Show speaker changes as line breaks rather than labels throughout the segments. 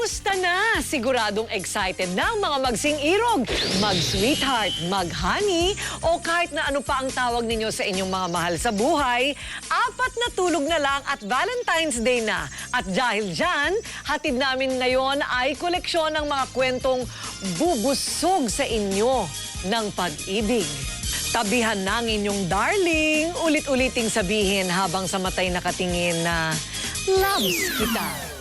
Kamusta na? Siguradong excited na ang mga magsing-irog, mag-sweetheart, mag-honey, o kahit na ano pa ang tawag ninyo sa inyong mga mahal sa buhay. 4 na tulog na lang at Valentine's Day na. At dahil dyan, hatid namin ngayon ay koleksyon ng mga kwentong bubusog sa inyo ng pag-ibig. Tabihan ng inyong darling, ulit-uliting sabihin habang sa matay nakatingin na loves kita.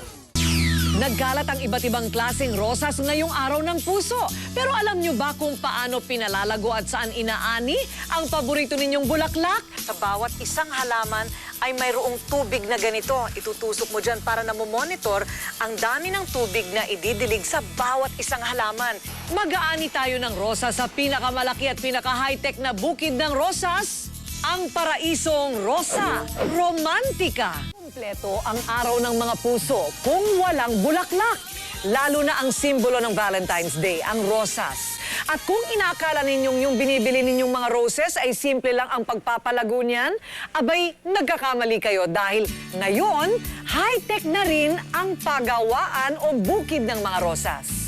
Nagkalat ang iba't ibang klaseng rosas ngayong araw ng puso. Pero alam nyo ba kung paano pinalalago at saan inaani ang paborito ninyong bulaklak? Sa bawat isang halaman ay mayroong tubig na ganito. Itutusok mo dyan para na monitor ang dami ng tubig na ididilig sa bawat isang halaman. Mag-aani tayo ng rosas sa pinakamalaki at pinaka-high-tech na bukid ng rosas, ang Paraisong Rosa Romantica. Kompleto ang araw ng mga puso kung walang bulaklak. Lalo na ang simbolo ng Valentine's Day, ang rosas. At kung inakala ninyong yung binibili ninyong mga roses ay simple lang ang pagpapalago niyan, abay nagkakamali kayo dahil ngayon, high-tech na rin ang pagawaan o bukid ng mga rosas.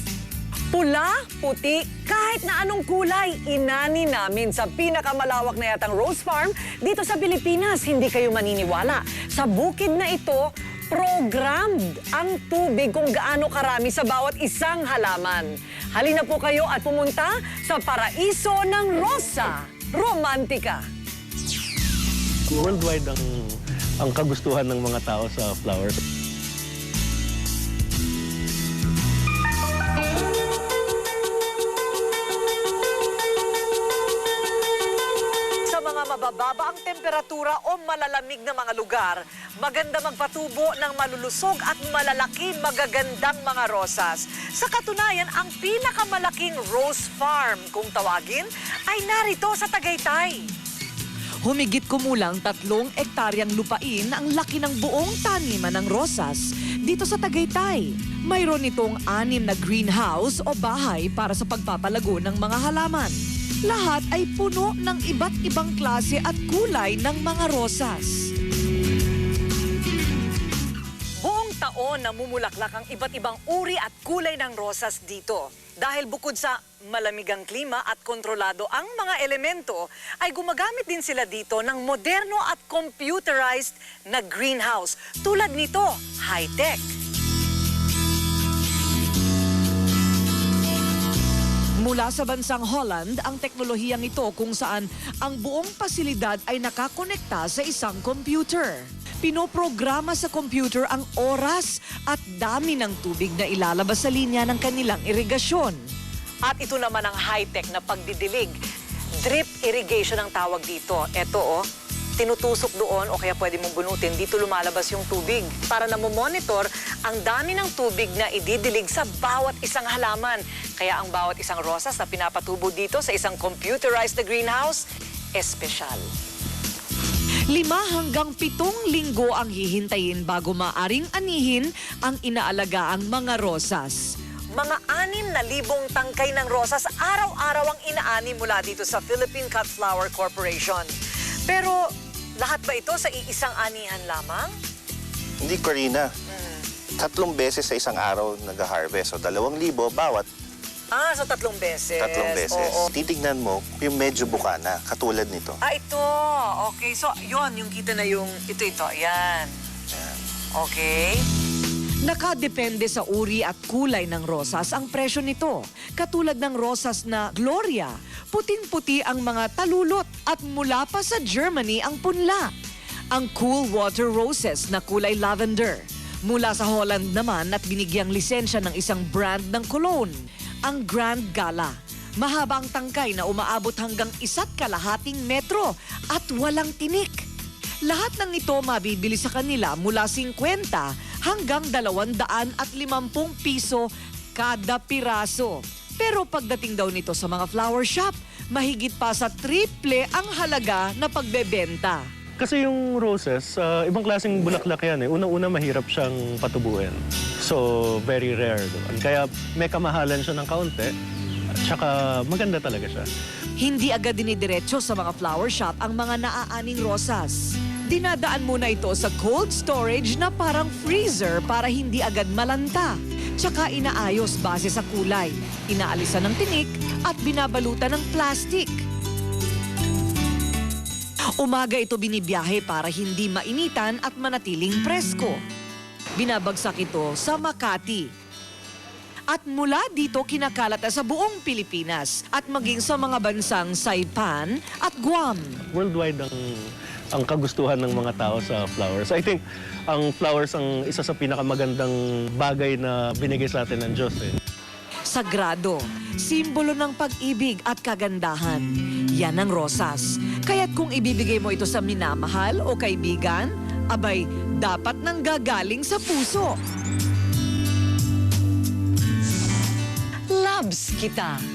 Pula, puti, kahit na anong kulay, inani namin sa pinakamalawak na yatang rose farm dito sa Pilipinas. Hindi kayo maniniwala. Sa bukid na ito, programmed ang tubig kung gaano karami sa bawat isang halaman. Halina po kayo at pumunta sa Paraiso ng Rosa Romantica.
Worldwide ang kagustuhan ng mga tao sa flowers.
Mababa ang temperatura o malalamig na mga lugar, maganda magpatubo ng malulusog at malalaki magagandang mga rosas. Sa katunayan, ang pinakamalaking rose farm, kung tawagin, ay narito sa Tagaytay.
Humigit kumulang 3 ektaryang lupain ang laki ng buong taniman ng rosas dito sa Tagaytay. Mayroon itong 6 na greenhouse o bahay para sa pagpapalago ng mga halaman. Lahat ay puno ng iba't ibang klase at kulay ng mga rosas.
Buong taon namumulaklak ang iba't ibang uri at kulay ng rosas dito. Dahil bukod sa malamigang klima at kontrolado ang mga elemento, ay gumagamit din sila dito ng moderno at computerized na greenhouse. Tulad nito, high-tech.
Mula sa bansang Holland, ang teknolohiyang ito kung saan ang buong pasilidad ay nakakonekta sa isang computer. Pinoprograma sa computer ang oras at dami ng tubig na ilalabas sa linya ng kanilang irigasyon.
At ito naman ang high-tech na pagdidilig. Drip irrigation ang tawag dito. Ito tinutusok doon o kaya pwede mong bunutin, dito lumalabas yung tubig para na monitor ang dami ng tubig na ididilig sa bawat isang halaman. Kaya ang bawat isang rosas na pinapatubo dito sa isang computerized na greenhouse, espesyal.
5 hanggang 7 linggo ang hihintayin bago maaring anihin ang inaalagaang mga rosas.
Mga 6,000 tangkay ng rosas araw-araw ang inaani mula dito sa Philippine Cut Flower Corporation. Pero lahat ba ito sa iisang anihan lamang?
Hindi, Corina. 3 beses sa isang araw nag-harvest. So, 2,000 bawat.
Sa 3 beses.
3 beses.
Oo.
Titignan mo yung medyo buka na, katulad nito.
Ito. Okay. So, yung kita na yung ito. Ayan. Okay.
Nakadepende sa uri at kulay ng rosas ang presyo nito. Katulad ng rosas na Gloria, puting-puti ang mga talulot at mula pa sa Germany ang punla. Ang Cool Water Roses na kulay lavender. Mula sa Holland naman at binigyang lisensya ng isang brand ng cologne, ang Grand Gala. Mahaba ang tangkay na umaabot hanggang 1.5 metro at walang tinik. Lahat ng ito mabibili sa kanila mula 50 hanggang 250 piso kada piraso. Pero pagdating daw nito sa mga flower shop, mahigit pa sa triple ang halaga na pagbebenta.
Kasi yung roses, ibang klaseng bulaklak yan eh. Unang-una mahirap siyang patubuin. So, very rare doon. Kaya may kamahalan siya ng kaunti. At saka maganda talaga siya.
Hindi agad dinidiretso sa mga flower shop ang mga naaaning rosas. Dinadaan muna ito sa cold storage na parang freezer para hindi agad malanta. Tsaka inaayos base sa kulay. Inaalisan ng tinik at binabalutan ng plastic. Umaga ito binibiyahe para hindi mainitan at manatiling presko. Binabagsak ito sa Makati. At mula dito kinakalat sa buong Pilipinas at maging sa mga bansang Saipan at Guam.
Worldwide ang kagustuhan ng mga tao sa flowers. I think ang flowers ang isa sa pinakamagandang bagay na binigay sa atin ng Diyos.
Sagrado, simbolo ng pag-ibig at kagandahan. Yan ang rosas. Kaya't kung ibibigay mo ito sa minamahal o kaibigan, abay, dapat nang gagaling sa puso.
Loves kita.